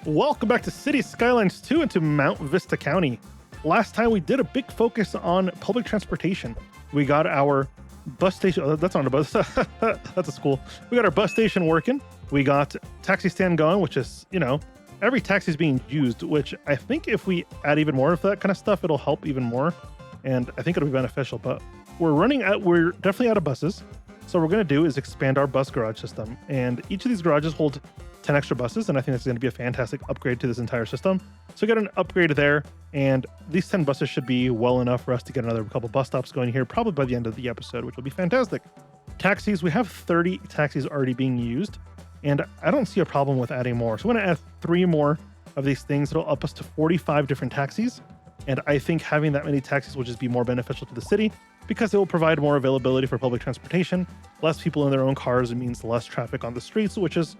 Welcome back to City Skylines 2 into Mount Vista County. Last time we did a big focus on public transportation. We got our bus station. Oh, that's not a bus. That's a school. We got our bus station working. We got taxi stand going, which is, every taxi is being used, which I think if we add even more of that kind of stuff, it'll help even more. And I think it'll be beneficial. But we're definitely out of buses. So what we're going to do is expand our bus garage system. And each of these garages hold 10 extra buses, and I think that's going to be a fantastic upgrade to this entire system. So we got an upgrade there, and these 10 buses should be well enough for us to get another couple bus stops going here, probably by the end of the episode, which will be fantastic. Taxis, we have 30 taxis already being used, and I don't see a problem with adding more. So we're going to add 3 more of these things. It'll up us to 45 different taxis, and I think having that many taxis will just be more beneficial to the city because it will provide more availability for public transportation. Less people in their own cars, it means less traffic on the streets, which is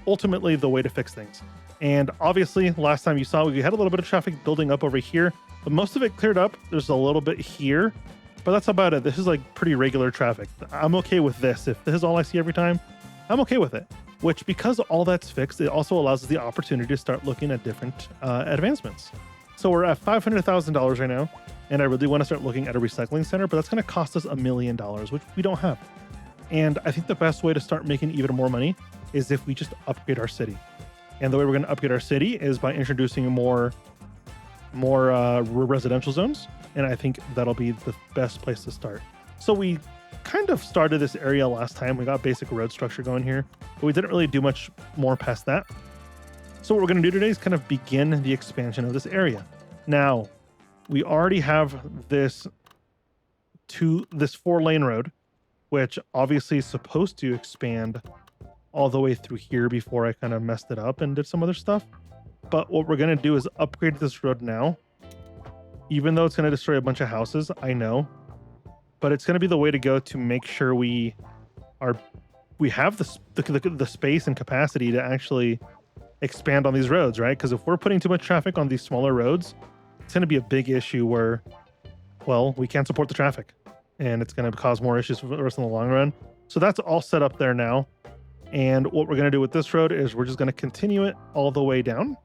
ultimately the way to fix things. And obviously, last time you saw, we had a little bit of traffic building up over here, but most of it cleared up. There's a little bit here, but that's about it. This is like pretty regular traffic. I'm okay with this. If this is all I see every time, I'm okay with it. Which, because all that's fixed, it also allows us the opportunity to start looking at different advancements. So we're at $500,000 right now, and I really want to start looking at a recycling center, but that's going to cost us $1 million, which we don't have. And I think the best way to start making even more money is if we just upgrade our city. And the way we're going to upgrade our city is by introducing more residential zones. And I think that'll be the best place to start. So we kind of started this area last time. We got basic road structure going here, but we didn't really do much more past that. So what we're going to do today is kind of begin the expansion of this area. Now, we already have this 4-lane road, which obviously is supposed to expand all the way through here before I kind of messed it up and did some other stuff. But what we're going to do is upgrade this road now. Even though it's going to destroy a bunch of houses, I know. But it's going to be the way to go to make sure we have the space and capacity to actually expand on these roads, right? Because if we're putting too much traffic on these smaller roads, it's going to be a big issue where, well, we can't support the traffic. And it's going to cause more issues for us in the long run. So that's all set up there now. And what we're going to do with this road is we're just going to continue it all the way down.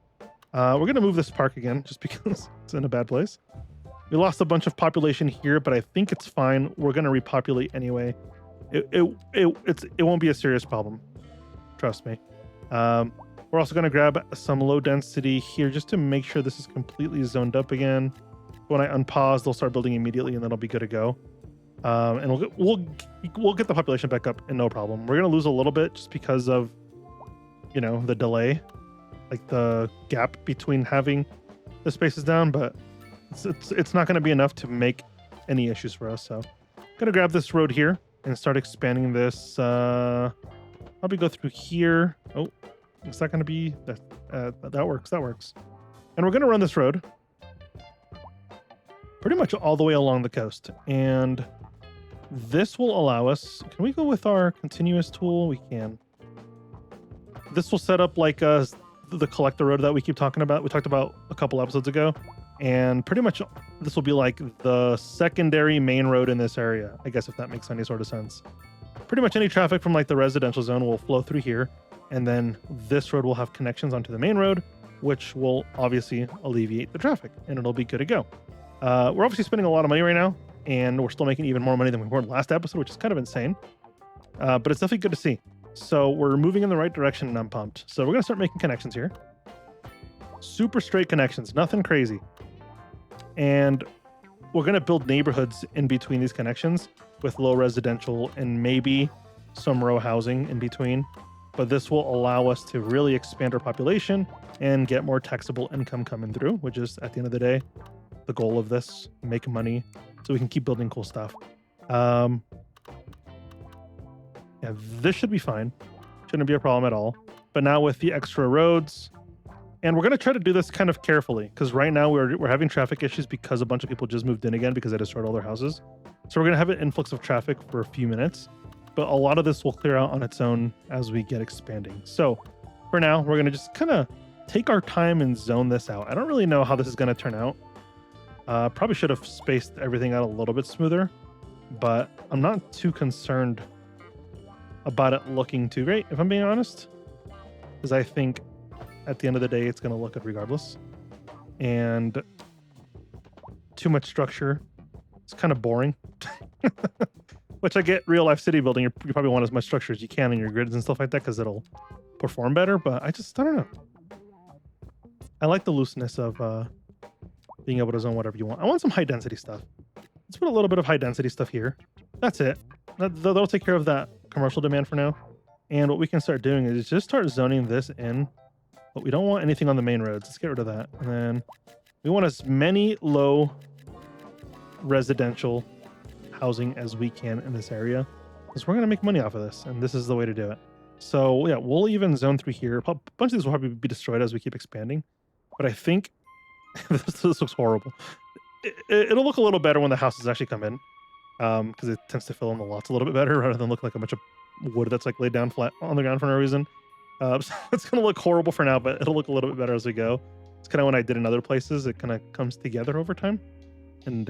We're going to move this park again just because it's in a bad place. We lost a bunch of population here, but I think it's fine. We're going to repopulate anyway. It won't be a serious problem. Trust me. We're also going to grab some low density here just to make sure this is completely zoned up again. When I unpause, they'll start building immediately and then it'll be good to go. And we'll get the population back up and no problem. We're gonna lose a little bit just because of, the delay, like the gap between having the spaces down, but it's not gonna be enough to make any issues for us. So gonna grab this road here and start expanding this. Probably go through here. Oh, is that gonna be that works? That works. And we're gonna run this road pretty much all the way along the coast. And this will allow us, can we go with our continuous tool? We can. This will set up like the collector road that we keep talking about. We talked about a couple episodes ago. And pretty much this will be like the secondary main road in this area, I guess, if that makes any sort of sense. Pretty much any traffic from like the residential zone will flow through here. And then this road will have connections onto the main road, which will obviously alleviate the traffic and it'll be good to go. We're obviously spending a lot of money right now, and we're still making even more money than we were last episode, which is kind of insane. But it's definitely good to see. So we're moving in the right direction, and I'm pumped. So we're going to start making connections here. Super straight connections, nothing crazy. And we're going to build neighborhoods in between these connections with low residential and maybe some row housing in between. But this will allow us to really expand our population and get more taxable income coming through, which is, at the end of the day, the goal of this. Make money so we can keep building cool stuff. Yeah, this should be fine. Shouldn't be a problem at all. But now with the extra roads, and we're going to try to do this kind of carefully because right now we're having traffic issues because a bunch of people just moved in again because they destroyed all their houses. So we're going to have an influx of traffic for a few minutes, but a lot of this will clear out on its own as we get expanding. So for now, we're going to just kind of take our time and zone this out. I don't really know how this is going to turn out. Probably should have spaced everything out a little bit smoother, but I'm not too concerned about it looking too great, if I'm being honest, because I think at the end of the day, it's going to look good regardless. And too much structure. It's kind of boring. Which I get, real life city building, you probably want as much structure as you can in your grids and stuff like that because it'll perform better. But I don't know. I like the looseness of being able to zone whatever you want. I want some high density stuff. Let's put a little bit of high density stuff here. That's it. That'll take care of that commercial demand for now. And what we can start doing is just start zoning this in. But we don't want anything on the main roads. Let's get rid of that. And then we want as many low residential housing as we can in this area, because we're going to make money off of this, and this is the way to do it. So yeah, we'll even zone through here. A bunch of these will probably be destroyed as we keep expanding, but I think this looks horrible. It'll look a little better when the houses actually come in, because it tends to fill in the lots a little bit better rather than look like a bunch of wood that's like laid down flat on the ground for no reason. So it's going to look horrible for now, but it'll look a little bit better as we go. It's kind of when I did in other places, it kind of comes together over time, and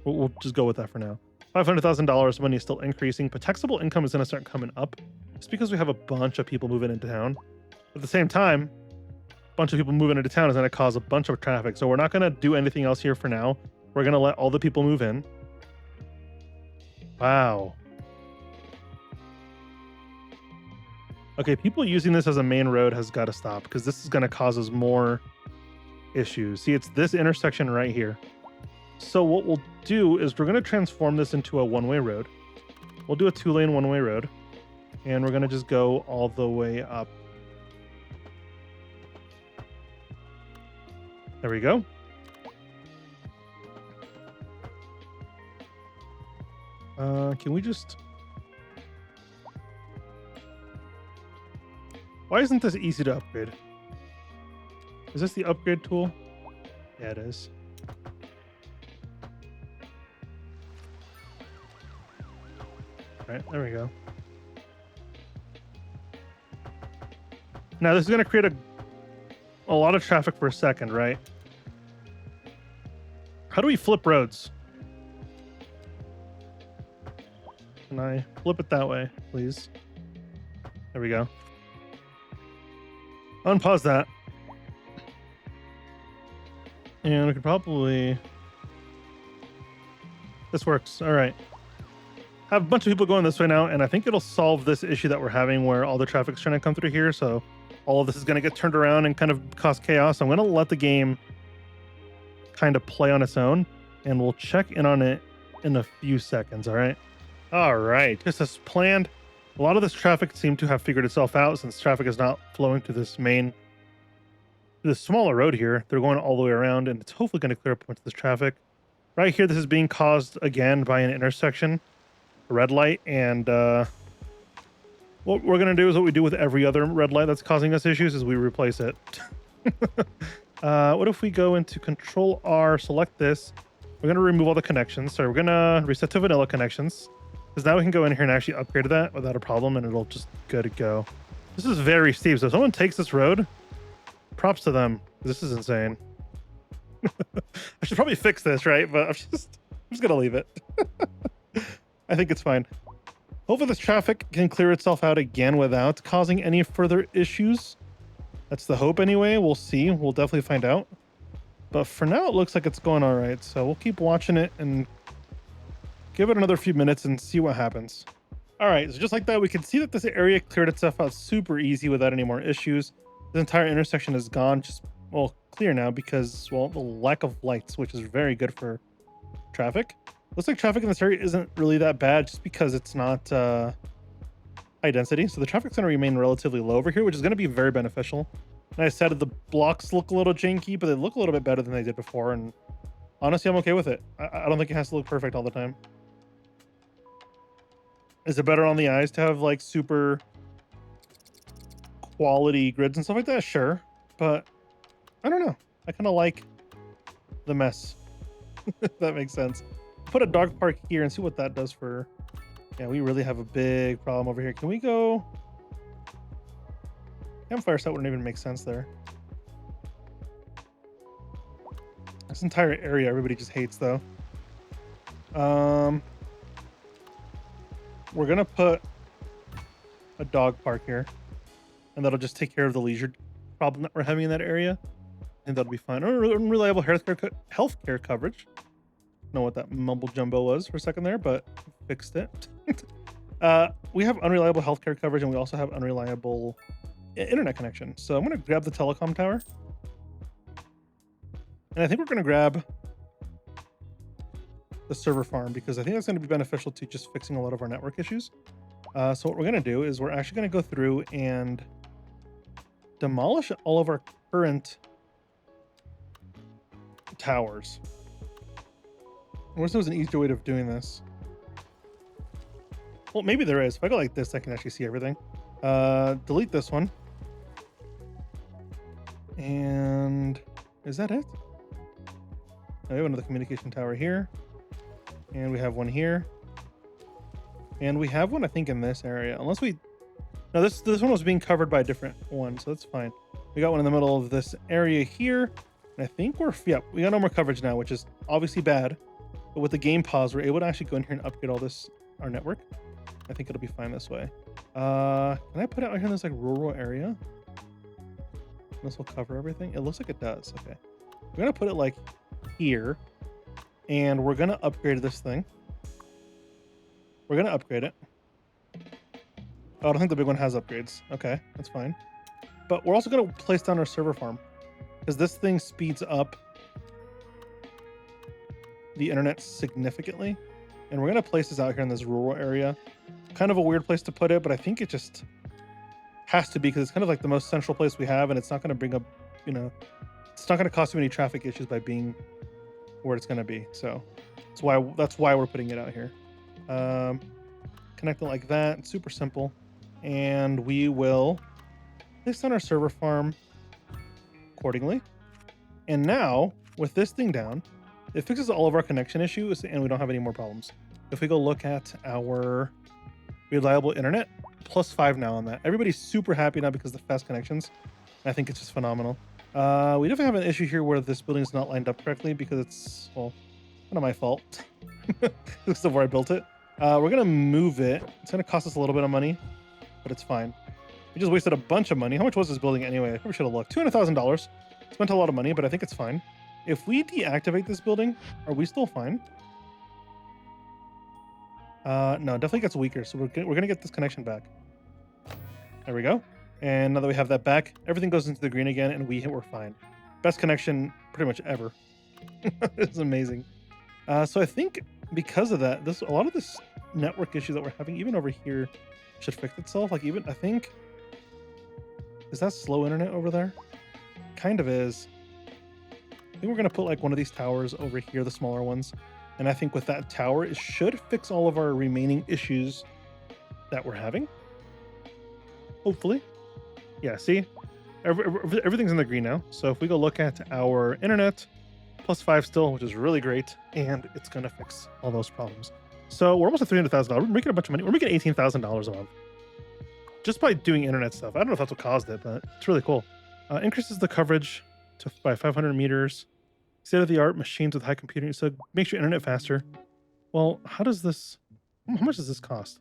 we'll just go with that for now. $500,000 money is still increasing, but taxable income is going to start coming up just because we have a bunch of people moving into town. At the same time, a bunch of people moving into town is going to cause a bunch of traffic. So we're not going to do anything else here for now. We're going to let all the people move in. Wow. Okay, people using this as a main road has got to stop because this is going to cause us more issues. See, it's this intersection right here. So what we'll do is we're going to transform this into a one-way road. We'll do a 2-lane one-way road, and we're going to just go all the way up. There we go. Can we just... Why isn't this easy to upgrade? Is this the upgrade tool? Yeah, it is. All right, there we go. Now this is going to create a lot of traffic for a second, right? How do we flip roads? Can I flip it that way, please? There we go. Unpause that. And we could probably... This works. All right. Have a bunch of people going this way now, and I think it'll solve this issue that we're having where all the traffic's trying to come through here. So all of this is going to get turned around and kind of cause chaos. I'm going to let the game kind of play on its own, and we'll check in on it in a few seconds. All right. All right. Just as planned, a lot of this traffic seemed to have figured itself out since traffic is not flowing to this smaller road here. They're going all the way around, and it's hopefully going to clear up a bunch of this traffic. Right here, this is being caused again by an intersection. Red light, and what we're gonna do is what we do with every other red light that's causing us issues is we replace it. What if we go into Control R, select this? We're gonna remove all the connections. So we're gonna reset to vanilla connections, because now we can go in here and actually upgrade that without a problem, and it'll just go to go. This is very steep, so if someone takes this road, props to them. This is insane. I should probably fix this, right? But I'm just gonna leave it. I think it's fine. Hopefully this traffic can clear itself out again without causing any further issues. That's the hope anyway. We'll see. We'll definitely find out. But for now, it looks like it's going all right. So we'll keep watching it and give it another few minutes and see what happens. All right, so just like that, we can see that this area cleared itself out super easy without any more issues. This entire intersection is gone, just, well, clear now because, well, the lack of lights, which is very good for traffic. Looks like traffic in this area isn't really that bad just because it's not high density. So the traffic's going to remain relatively low over here, which is going to be very beneficial. And I said the blocks look a little janky, but they look a little bit better than they did before. And honestly, I'm okay with it. I don't think it has to look perfect all the time. Is it better on the eyes to have like super quality grids and stuff like that? Sure. But I don't know. I kind of like the mess. If that makes sense. Put a dog park here and see what that does for... Yeah, we really have a big problem over here. Can we go... Campfire set wouldn't even make sense there. This entire area everybody just hates though. We're gonna put a dog park here. and that'll just take care of the leisure problem that we're having in that area, and that'll be fine. Unreliable healthcare coverage. Know what that mumble jumbo was for a second there, but fixed it. We have unreliable healthcare coverage, and we also have unreliable internet connection. So I'm going to grab the telecom tower, and I think we're going to grab the server farm because I think that's going to be beneficial to just fixing a lot of our network issues. So what we're going to do is we're actually going to go through and demolish all of our current towers. I wish there was an easier way of doing this. Well, maybe there is. If I go like this, I can actually see everything. Delete this one. And is that it? We have another communication tower here. And we have one here. And we have one, I think, in this area. Unless we... No, this one was being covered by a different one, so that's fine. We got one in the middle of this area here. And I think we're... Yep, we got no more coverage now, which is obviously bad. But with the game pause, we're able to actually go in here and upgrade all this, our network. I think it'll be fine this way. Can I put it out here in this like rural area? This will cover everything. It looks like it does. Okay. We're going to put it like here. And we're going to upgrade this thing. We're going to upgrade it. Oh, I don't think the big one has upgrades. Okay, that's fine. But we're also going to place down our server farm. Because this thing speeds up the internet significantly. And we're going to place this out here in this rural area. Kind of a weird place to put it, but I think it just has to be because it's kind of like the most central place we have, and it's not going to bring up, you know, it's not going to cause too many traffic issues by being where it's going to be. So that's why we're putting it out here. Connect it like that. Super simple. And we will place on our server farm accordingly. And now with this thing down, it fixes all of our connection issues and we don't have any more problems. If we go look at our reliable internet, +5 now on that. Everybody's super happy now because of the fast connections. I think it's just phenomenal. We definitely have an issue here where this building is not lined up correctly because it's, well, kind of my fault. Because of where I built it. We're going to move it. It's going to cost us a little bit of money, but it's fine. We just wasted a bunch of money. How much was this building anyway? I probably should have looked. $200,000. Spent a lot of money, but I think it's fine. If we deactivate this building, are we still fine? No, definitely gets weaker. So we're going to get this connection back. There we go. And now that we have that back, everything goes into the green again and we're fine. Best connection pretty much ever. It's amazing. So I think because of that, a lot of this network issue that we're having, even over here, should fix itself. Like even, I think, is that slow internet over there? Kind of is. I think we're going to put like one of these towers over here, the smaller ones. And I think with that tower, it should fix all of our remaining issues that we're having. Hopefully. Yeah, see? Everything's in the green now. So if we go look at our internet, +5 still, which is really great. And it's going to fix all those problems. So we're almost at $300,000. We're making a bunch of money. We're making $18,000 a month. Just by doing internet stuff. I don't know if that's what caused it, but it's really cool. Increases the coverage by 500 meters. State-of-the-art machines with high computing. So it makes your internet faster. Well, how much does this cost?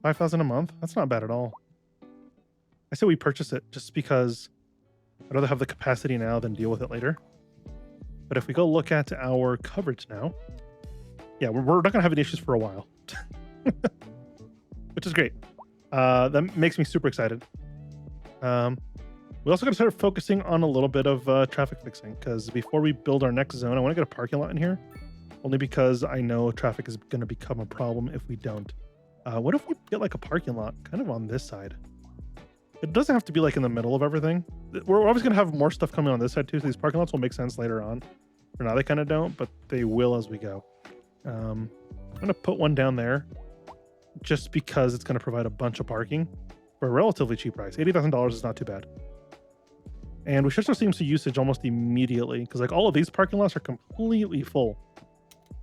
$5,000 a month? That's not bad at all. I say we purchase it just because I'd rather have the capacity now than deal with it later. But if we go look at our coverage now, yeah, we're not going to have any issues for a while. Which is great. That makes me super excited. We also got to start focusing on a little bit of traffic fixing because before we build our next zone, I want to get a parking lot in here. Only because I know traffic is going to become a problem if we don't. What if we get like a parking lot kind of on this side? It doesn't have to be like in the middle of everything. We're always going to have more stuff coming on this side too. So these parking lots will make sense later on. For now, they kind of don't, but they will as we go. I'm going to put one down there just because it's going to provide a bunch of parking for a relatively cheap price. $80,000 is not too bad. And we should start seeing some usage almost immediately because like all of these parking lots are completely full.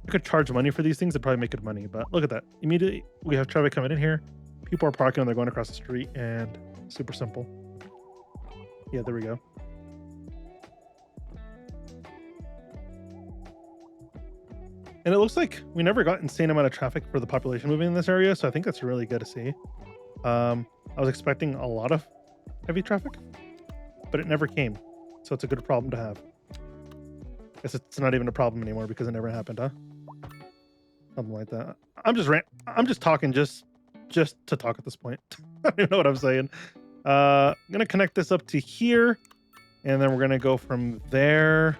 I could charge money for these things and probably make good money, but look at that. Immediately we have traffic coming in here. People are parking and they're going across the street and super simple. Yeah, there we go. And it looks like we never got insane amount of traffic for the population moving in this area, so I think that's really good to see. I was expecting a lot of heavy traffic, but it never came. So it's a good problem to have. Guess it's not even a problem anymore because it never happened, huh? Something like that. I'm just talking just to talk at this point. I don't even know what I'm saying. I'm gonna connect this up to here, and then we're gonna go from there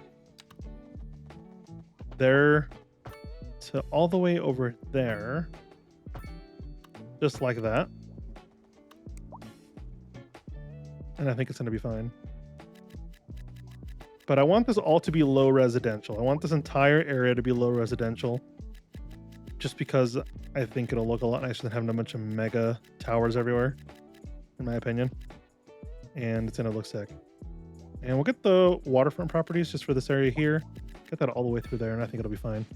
to all the way over there. Just like that. And I think it's gonna be fine. But I want this all to be low residential. I want this entire area to be low residential. Just because I think it'll look a lot nicer than having a bunch of mega towers everywhere, in my opinion. And it's gonna look sick. And we'll get the waterfront properties just for this area here. Get that all the way through there, and I think it'll be fine.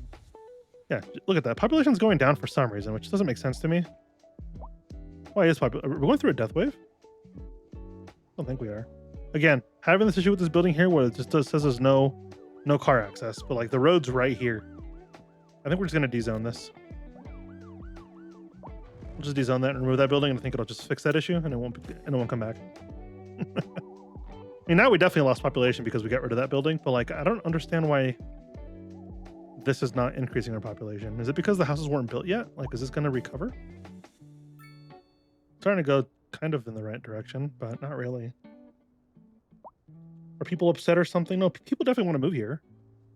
Yeah, look at that. Population's going down for some reason, which doesn't make sense to me. Why is population? Are we going through a death wave? I don't think we are. Again, having this issue with this building here where it just says there's no car access, but like the road's right here. I think we're just gonna dezone this. We'll just dezone that and remove that building, and I think it'll just fix that issue, and it won't come back. I mean, now we definitely lost population because we got rid of that building, but like I don't understand why this is not increasing our population. Is it because the houses weren't built yet? Like, is this gonna recover? Starting to go kind of in the right direction, but not really. Are people upset or something? No, people definitely want to move here.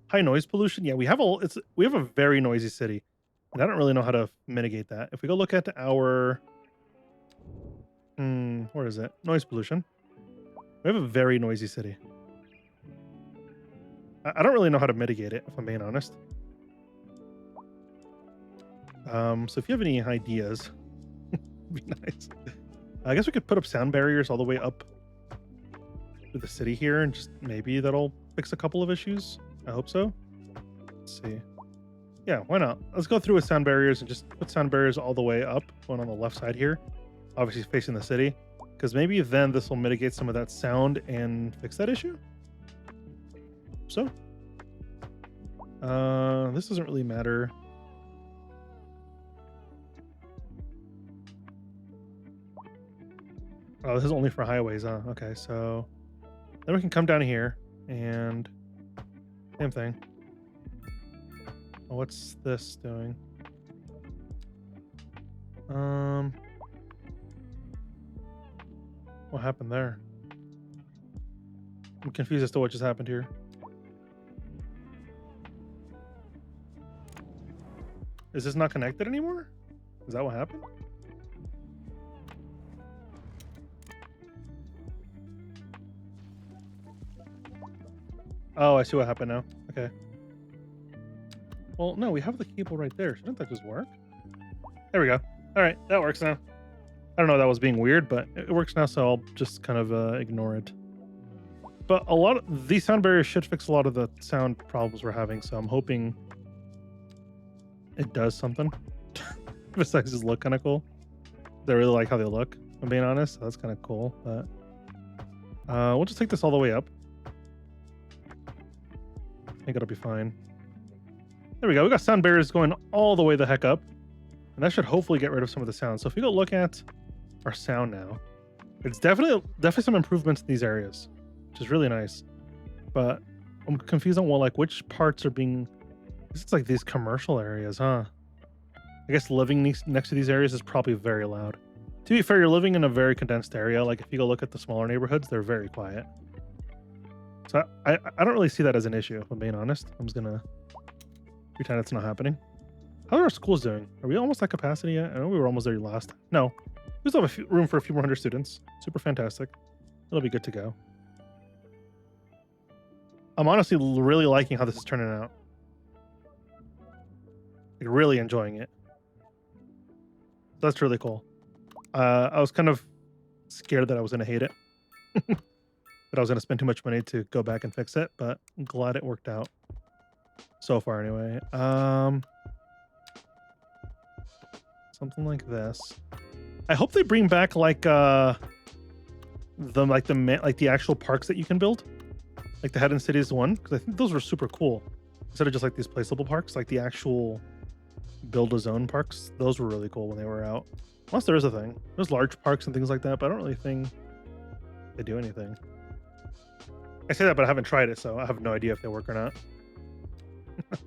High noise pollution. Yeah, we have a very noisy city, and I don't really know how to mitigate that. If we go look at our, where is it? Noise pollution. We have a very noisy city. I don't really know how to mitigate it, if I'm being honest. So if you have any ideas, it'd be nice. I guess we could put up sound barriers all the way up to the city here, and just maybe that'll fix a couple of issues. I hope so. Let's see. Yeah, why not? Let's go through with sound barriers and just put sound barriers all the way up, one on the left side here, obviously facing the city, because maybe then this will mitigate some of that sound and fix that issue. So, this doesn't really matter. Oh, this is only for highways, huh? Okay, so then we can come down here and same thing. Oh, what's this doing? What happened there? I'm confused as to what just happened here. Is this not connected anymore? Is that what happened? Oh, I see what happened now. Okay. Well, no, we have the cable right there. Shouldn't that just work? There we go. All right, that works now. I don't know if that was being weird, but it works now, so I'll just kind of ignore it. But a lot of these sound barriers should fix a lot of the sound problems we're having, so I'm hoping it does something. Besides just look kind of cool. I really like how they look, if I'm being honest. So that's kind of cool. But we'll just take this all the way up. I think it'll be fine. There we go. We got sound barriers going all the way the heck up. And that should hopefully get rid of some of the sound. So if we go look at our sound now, it's definitely some improvements in these areas, which is really nice. But I'm confused on which parts are being. This is like these commercial areas, huh? I guess living next to these areas is probably very loud. To be fair, you're living in a very condensed area. Like if you go look at the smaller neighborhoods, they're very quiet. So I don't really see that as an issue, if I'm being honest. I'm just gonna pretend it's not happening. How are our schools doing? Are we almost at capacity yet? I know we were almost there last. No, we still have room for a few more hundred students. Super fantastic. It'll be good to go. I'm honestly really liking how this is turning out. Like really enjoying it. That's really cool. I was kind of scared that I was gonna hate it. That I was gonna spend too much money to go back and fix it, but I'm glad it worked out. So far anyway. Something like this. I hope they bring back like the actual parks that you can build. Like the Head in Cities one, because I think those were super cool. Instead of just like these placeable parks, like the actual build a zone parks. Those were really cool when they were out. Unless there is a thing. There's large parks and things like that, but I don't really think they do anything. I say that, but I haven't tried it, so I have no idea if they work or not. It's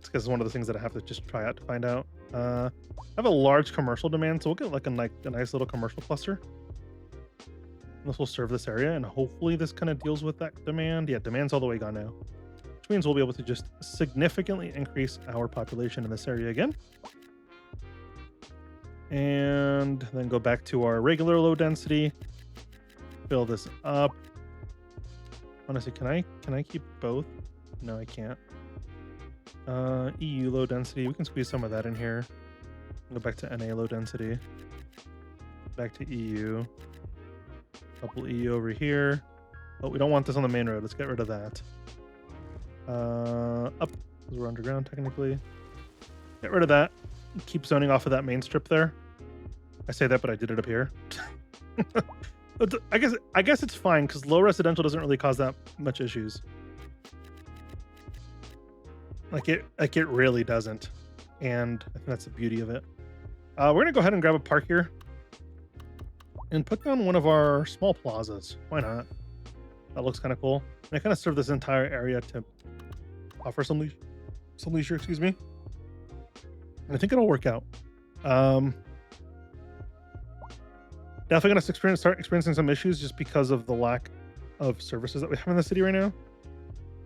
because it's one of the things that I have to just try out to find out. I have a large commercial demand, so we'll get like a nice little commercial cluster. This will serve this area, and hopefully this kind of deals with that demand. Yeah, demand's all the way gone now, which means we'll be able to just significantly increase our population in this area again. And then go back to our regular low density. Fill this up. Honestly, can I keep both? No, I can't. EU low density. We can squeeze some of that in here. Go back to NA low density. Back to EU. Couple EU over here. Oh, we don't want this on the main road. Let's get rid of that. Up, because we're underground technically. Get rid of that. Keep zoning off of that main strip there. I say that, but I did it up here. But I guess it's fine because low residential doesn't really cause that much issues. Like it really doesn't, and I think that's the beauty of it. We're gonna go ahead and grab a park here and put down one of our small plazas. Why not? That looks kind of cool. And I kind of serve this entire area to offer some leisure, excuse me. And I think it'll work out. Definitely gonna start experiencing some issues just because of the lack of services that we have in the city right now.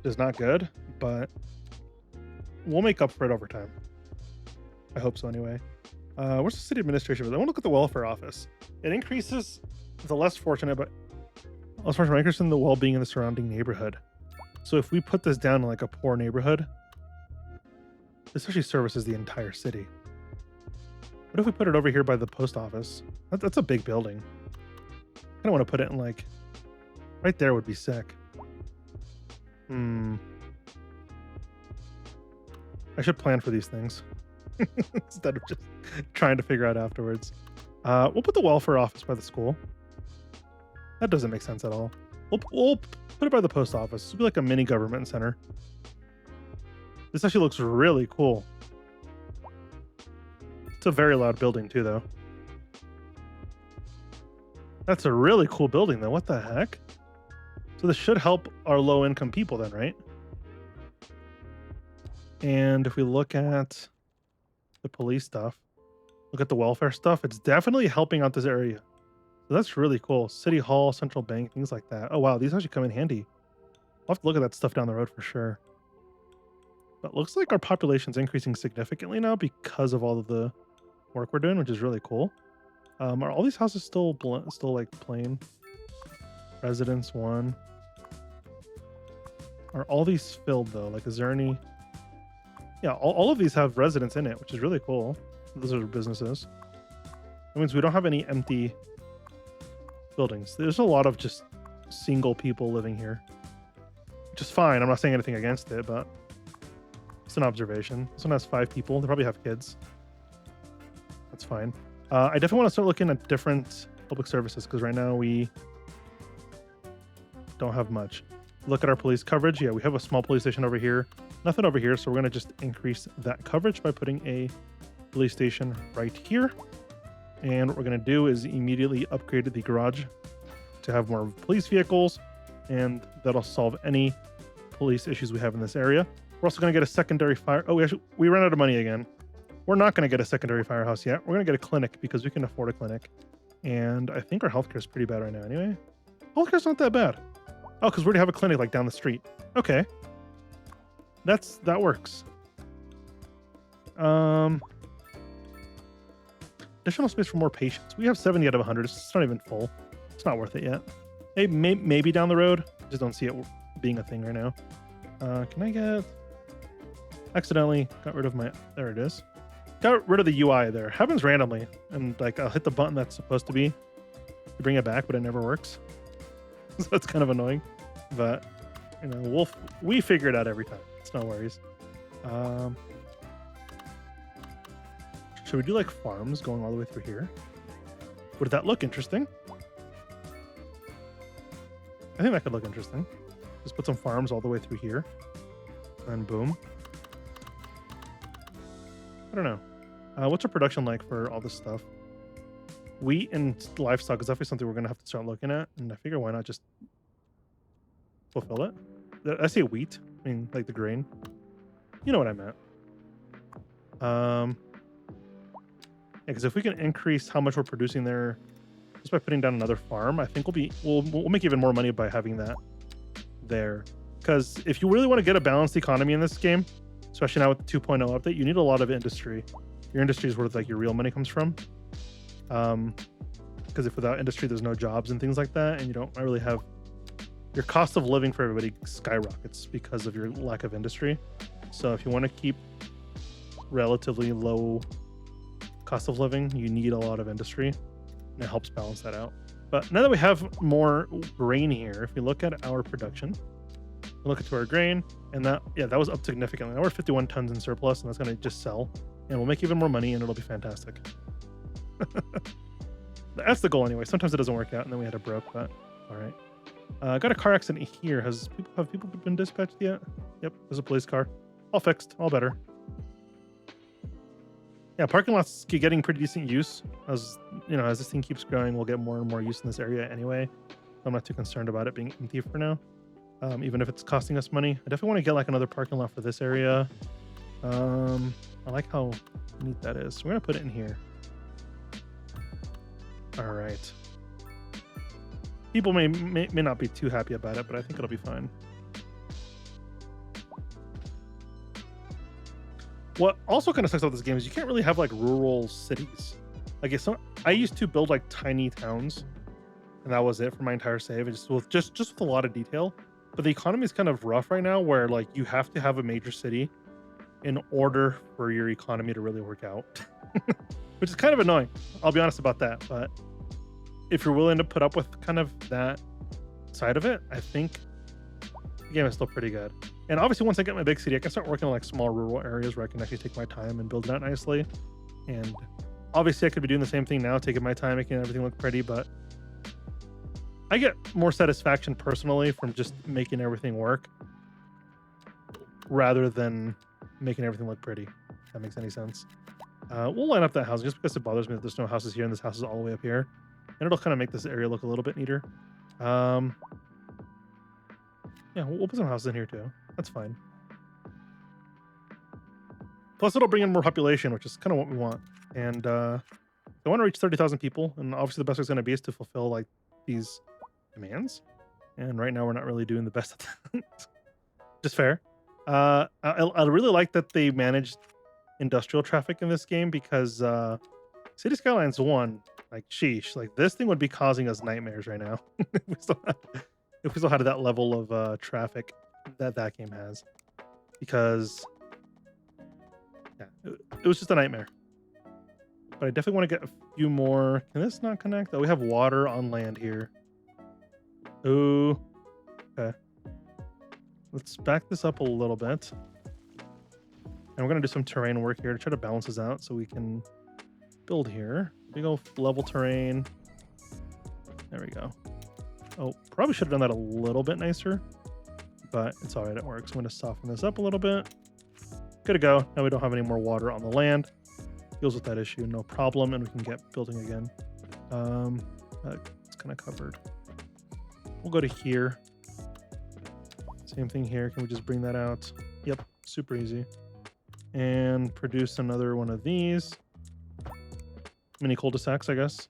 It's not good, but we'll make up for it over time. I hope so anyway. Where's the city administration? I want to look at the welfare office. It increases the less fortunate, but increases in the well-being in the surrounding neighborhood. So if we put this down in like a poor neighborhood, this actually services the entire city. What if we put it over here by the post office? That's a big building. I kind of want to put it in like right there would be sick. I should plan for these things instead of just trying to figure out afterwards. We'll put the welfare office by the school. That doesn't make sense at all. We'll put it by the post office. It'll be like a mini government center. This actually looks really cool. It's a very loud building too, though. That's a really cool building, though. What the heck? So this should help our low-income people then, right? And if we look at the police stuff, look at the welfare stuff, it's definitely helping out this area. So that's really cool. City Hall, Central Bank, things like that. Oh, wow. These actually come in handy. I'll have to look at that stuff down the road for sure. But it looks like our population's increasing significantly now because of all of the work we're doing, which is really cool. Are all these houses still like plain? Residence 1. Are all these filled though? Like, is there any? Yeah, all of these have residents in it, which is really cool. Those are businesses. That means we don't have any empty buildings. There's a lot of just single people living here, which is fine. I'm not saying anything against it, but it's an observation. This one has 5 people. They probably have kids. That's fine. I definitely want to start looking at different public services because right now we don't have much. Look at our police coverage. Yeah, we have a small police station over here. Nothing over here, so we're going to just increase that coverage by putting a police station right here. And what we're going to do is immediately upgrade the garage to have more police vehicles, and that'll solve any police issues we have in this area. We're also going to get a secondary fire. Oh, we ran out of money again. We're not going to get a secondary firehouse yet. We're going to get a clinic because we can afford a clinic. And I think our healthcare is pretty bad right now anyway. Healthcare's not that bad. Oh, because we already have a clinic like down the street. Okay. That works. Additional space for more patients. We have 70 out of 100. It's not even full. It's not worth it yet. Maybe down the road. Just don't see it being a thing right now. Can I get... Accidentally got rid of my... There it is. Got rid of the UI there. Happens randomly. And like I'll hit the button that's supposed to be to bring it back, but it never works. So it's kind of annoying. But, you know, we figure it out every time. It's no worries. Should we do like farms going all the way through here? Would that look interesting? I think that could look interesting. Just put some farms all the way through here. And boom. I don't know. What's our production like for all this stuff? Wheat and livestock is definitely something we're gonna have to start looking at, and I figure why not just fulfill it. I say wheat, I mean like the grain. You know what I meant. Because if we can increase how much we're producing there just by putting down another farm, I think we'll make even more money by having that there. Because if you really want to get a balanced economy in this game, especially now with the 2.0 update, you need a lot of industry. Your industry is where like your real money comes from. Because if without industry, there's no jobs and things like that, and you don't really have your cost of living for everybody skyrockets because of your lack of industry. So if you want to keep relatively low cost of living, you need a lot of industry, and it helps balance that out. But now that we have more grain here, if we look at our production, we look into our grain, and that was up significantly. Now we're 51 tons in surplus, and that's going to just sell, and we'll make even more money, and it'll be fantastic. That's the goal anyway. Sometimes it doesn't work out, and then we had a broke, but all right. Got a car accident here. Have people been dispatched yet? Yep, there's a police car. All fixed, all better. Yeah, parking lots keep getting pretty decent use. As this thing keeps growing, we'll get more and more use in this area anyway. I'm not too concerned about it being empty for now, even if it's costing us money. I definitely want to get like another parking lot for this area. I like how neat that is. We're gonna put it in here. All right. People may not be too happy about it, but I think it'll be fine. What also kind of sucks about this game is you can't really have like rural cities. Like I used to build like tiny towns, and that was it for my entire save. Just with a lot of detail. But the economy is kind of rough right now, where like you have to have a major city in order for your economy to really work out, which is kind of annoying. I'll be honest about that. But if you're willing to put up with kind of that side of it, I think the game is still pretty good. And obviously, once I get my big city, I can start working on like small rural areas where I can actually take my time and build it out nicely. And obviously, I could be doing the same thing now, taking my time, making everything look pretty. But I get more satisfaction personally from just making everything work rather than making everything look pretty. If that makes any sense. We'll line up that house just because it bothers me that there's no houses here and this house is all the way up here. And it'll kind of make this area look a little bit neater. Yeah, we'll put some houses in here too. That's fine. Plus, it'll bring in more population, which is kind of what we want. And I want to reach 30,000 people. And obviously, the best way it's going to be is to fulfill like these demands. And right now, we're not really doing the best at that. Just fair. I really like that they managed industrial traffic in this game because City Skylines 1, like sheesh, like this thing would be causing us nightmares right now if we still had that level of traffic that game has, because yeah, it was just a nightmare. But I definitely want to get a few more. Can this not connect? Oh, we have water on land here. Ooh, okay. Let's back this up a little bit, and we're gonna do some terrain work here to try to balance this out so we can build here. Big old level terrain. There we go. Oh, probably should have done that a little bit nicer, but it's all right. It works. I'm going to soften this up a little bit. Good to go. Now we don't have any more water on the land. Deals with that issue, no problem, and we can get building again. It's kind of covered. We'll go to here. Same thing here. Can we just bring that out? Yep, super easy. And produce another one of these. Mini cul-de-sacs, I guess.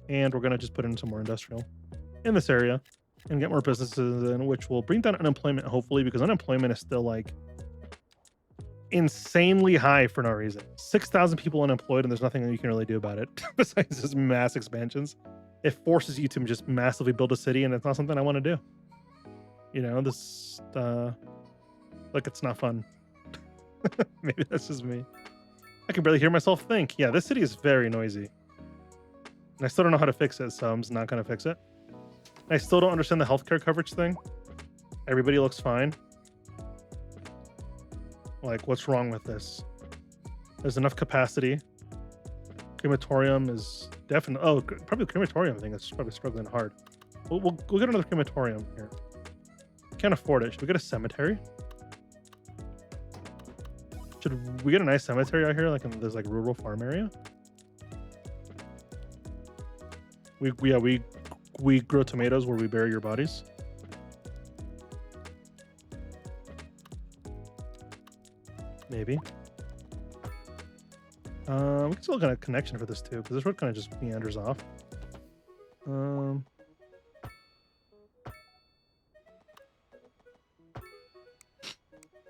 And we're going to just put in some more industrial in this area and get more businesses in, which will bring down unemployment, hopefully, because unemployment is still like insanely high for no reason. 6,000 people unemployed, and there's nothing that you can really do about it besides just mass expansions. It forces you to just massively build a city, and it's not something I want to do. You know, this, like, it's not fun. Maybe that's just me. I can barely hear myself think. Yeah, this city is very noisy. And I still don't know how to fix it, so I'm just not going to fix it. I still don't understand the healthcare coverage thing. Everybody looks fine. Like, what's wrong with this? There's enough capacity. Crematorium is definitely... Oh, probably the crematorium thing is probably struggling hard. We'll get another crematorium here. Can't afford it. Should we get a cemetery? Should we get a nice cemetery out here, like in this like rural farm area. We grow tomatoes where we bury your bodies. Maybe. We can still get a connection for this too, because this road kind of just meanders off. I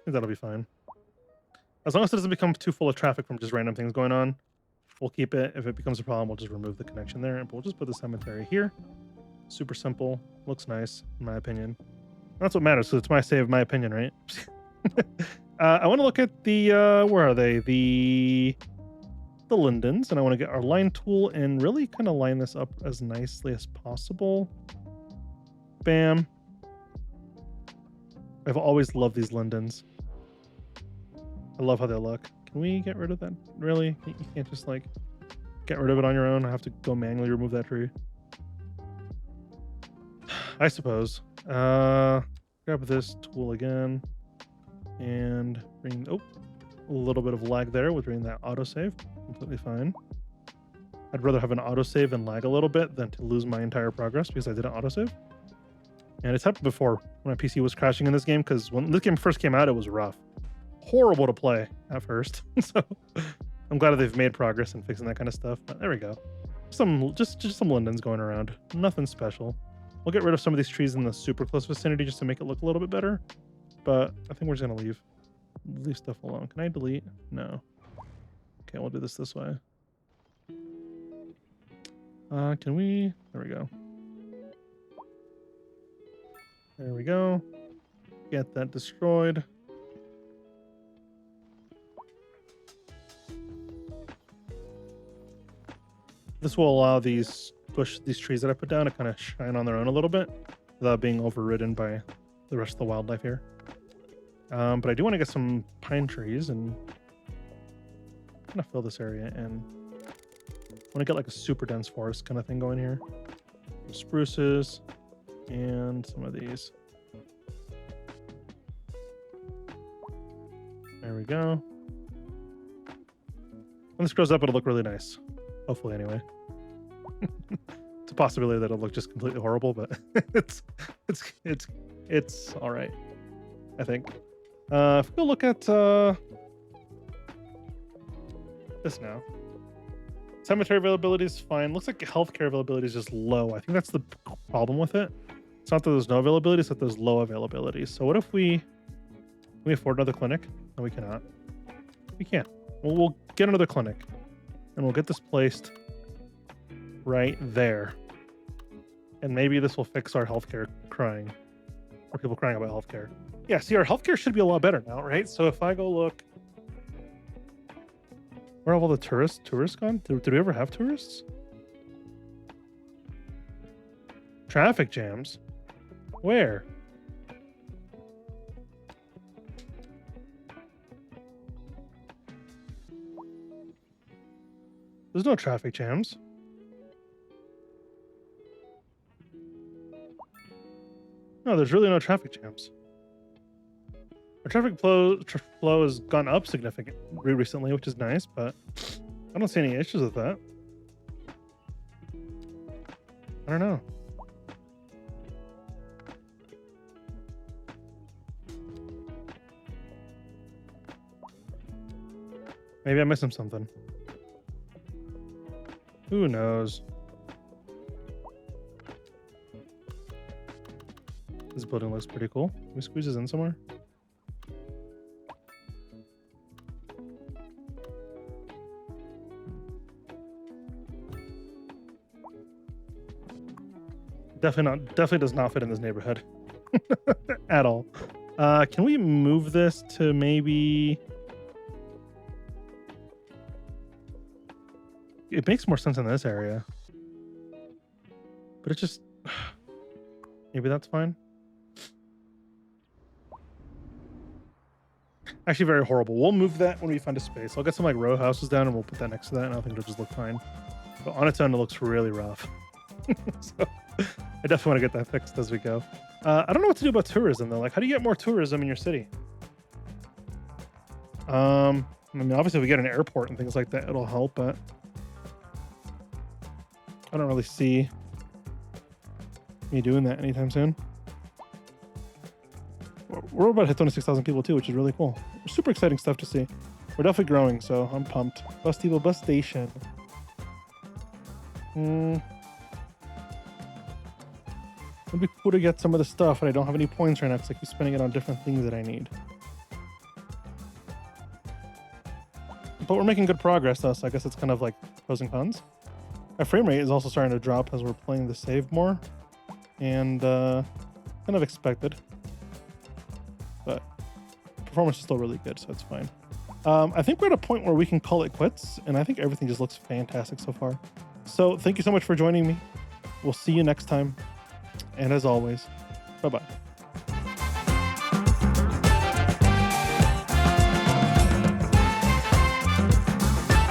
think that'll be fine. As long as it doesn't become too full of traffic from just random things going on, we'll keep it. If it becomes a problem, we'll just remove the connection there, and we'll just put the cemetery here. Super simple. Looks nice, in my opinion. That's what matters, because it's my save, my opinion, right? I want to look at the, where are they? The lindens, and I want to get our line tool and really kind of line this up as nicely as possible. Bam. I've always loved these lindens. I love how they look. Can we get rid of that? Really? You can't just like get rid of it on your own. I have to go manually remove that tree. I suppose. Grab this tool again and bring, oh, a little bit of lag there with bringing that autosave. Completely fine. I'd rather have an autosave and lag a little bit than to lose my entire progress because I didn't autosave. And it's happened before when my PC was crashing in this game, because when this game first came out, it was rough. Horrible to play at first. So I'm glad that they've made progress in fixing that kind of stuff. But there we go. Just some lindens going around. Nothing special. We'll get rid of some of these trees in the super close vicinity just to make it look a little bit better. But I think we're just going to leave stuff alone. Can I delete? No. Okay, we'll do this way. Can we? There we go. There we go. Get that destroyed. This will allow these trees that I put down to kind of shine on their own a little bit without being overridden by the rest of the wildlife here. But I do want to get some pine trees and kind of fill this area in. I want to get like a super dense forest kind of thing going here. Some spruces and some of these. There we go. When this grows up, it'll look really nice. Hopefully, anyway. It's a possibility that it'll look just completely horrible, but it's all right, I think. If we go look at this now. Cemetery availability is fine. Looks like healthcare availability is just low. I think that's the problem with it. It's not that there's no availability, it's that there's low availability. So what if we afford another clinic? No, we cannot. We can't. Well, we'll get another clinic, and we'll get this placed right there. And maybe this will fix our healthcare crying, or people crying about healthcare. Yeah, see, our healthcare should be a lot better now, right? So if I go look, where have all the tourists gone? Did we ever have tourists? Traffic jams? Where? There's no traffic jams. No, there's really no traffic jams. Our traffic flow has gone up significantly recently, which is nice, but I don't see any issues with that. I don't know. Maybe I'm missing something. Who knows? This building looks pretty cool. Can we squeeze this in somewhere? Definitely does not fit in this neighborhood at all. Can we move this to maybe? It makes more sense in this area, but it just maybe that's fine. Actually, very horrible. We'll move that when we find a space. I'll get some like row houses down, and we'll put that next to that, and I think it'll just look fine. But on its own, it looks really rough. So I definitely want to get that fixed as we go. I don't know what to do about tourism though. Like, how do you get more tourism in your city? I mean, obviously, if we get an airport and things like that, it'll help, but I don't really see me doing that anytime soon. We're about to hit 26,000 people too, which is really cool. Super exciting stuff to see. We're definitely growing, so I'm pumped. Bus depot, bus station. It'd be cool to get some of the stuff, but I don't have any points right now because I keep spending it on different things that I need. But we're making good progress though, so I guess it's kind of like pros and cons. Our frame rate is also starting to drop as we're playing the save more, and kind of expected. But performance is still really good, so it's fine. I think we're at a point where we can call it quits, and I think everything just looks fantastic so far. So thank you so much for joining me. We'll see you next time. And as always, bye-bye.